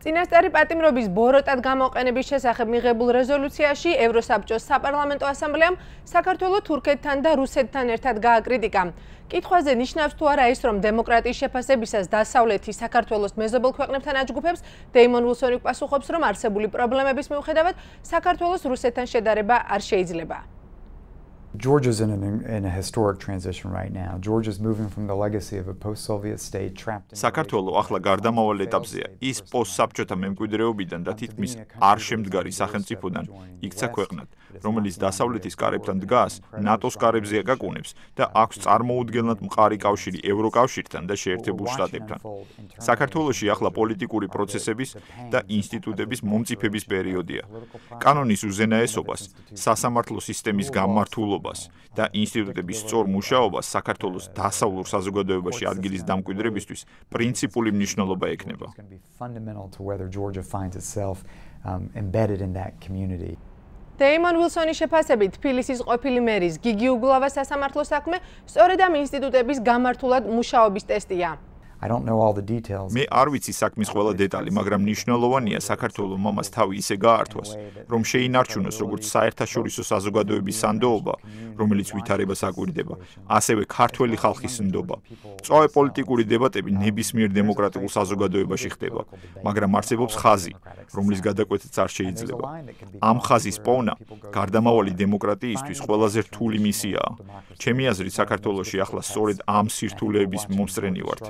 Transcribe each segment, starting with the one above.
წინასწარი პატიმრობის ბოროტად გამოყენების შესახებ მიღებულ რეზოლუციაში ევროსაბჭოს საპარლამენტო ასამბლეამ საქართველოს თურქეთთან და რუსეთთან ერთად გააკრიტიკა. კითხვაზე ნიშნავს თუ არა ის, რომ დემოკრატიის შეფასებისას დასავლეთი საქართველოს მეზობელ ქვეყნებთან აჯგუფებს, დეიმონ ვილსონი პასუხობს, რომ არსებული პრობლემების მიუხედავად საქართველოს რუსეთთან შედარება არ შეიძლება. Georgia's in a historic transition right now. Georgia's moving from the legacy of a post-Soviet state trapped in საქართველო ახლა გარდამავალ ეტაპზეა. ის პოსტსაბჭოთა მემკვიდრეობიდან და თითქმის არ შემდგარი სახელმწიფოდან იქცა ქვეყნად, რომელიც დასავლეთის კარებთან დგას, ნატოს კარებზეა გაკუნებს და აქვს წარმოუდგენლად მყარი კავშირი ევროკავშირთან და შეერთებულ შტატებთან. საქართველოში ახლა პოლიტიკური პროცესების და ინსტიტუტების მომწიფების პერიოდია. კანონის უზენაესობას, სასამართლო სისტემის გამმართულობას და ინსტიტუტების სწორ მუშაობას საქართველოს დასავლურ საზოგადოებაში ადგილის დამკვიდრებისთვის პრინციპული მნიშვნელობა ექნება. დეიმონ ვილსონის შეფასებით, თბილისის ყოფილი მერის გიგი უგლავას სასამართლო საქმე სწორედ ამ ინსტიტუტების გამართულად მუშაობის ტესტია. მე არ ვიცი საქმის ყველა დეტალი, მაგრამ მნიშვნელოვანია საქართველოს მამას თავი ისე გაართვას, რომ შეინარჩუნოს როგორც საერთაშორისო საზოგადოების სანდოობა, რომელიც ვითარებას აკვირდება, ასევე ქართველი ხალხის ნდობა. წვავე პოლიტიკური დებატები ნებისმიერ დემოკრატიულ საზოგადოებაში ხდება, მაგრამ არსებობს ხაზი, რომლის გადაკვეთაც არ შეიძლება. ამ ხაზის პოვნა გარდამავალი დემოკრატიისთვის ყველაზე რთული მისიაა. ჩემი აზრით, საქართველოში ახლა სწორედ ამ სირთულეების მომსწრენი ვართ.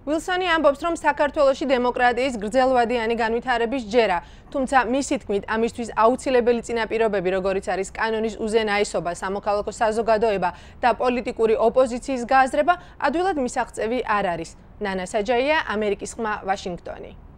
ვილსონი ამბობს, რომ საქართველოში დემოკრატიის გრძელვადიანი განვითარების ჯერა, თუმცა მისი თქმით, ამისთვის აუცილებელი წინაპირობები, როგორიც არის კანონის უზენაესობა, სამოქალაქო საზოგადოება და პოლიტიკური ოპოზიციის გააზრება, ადვილად მისაღწევი არ არის. ნანა საჯაია, ამერიკის ხმა, ვაშინგტონი.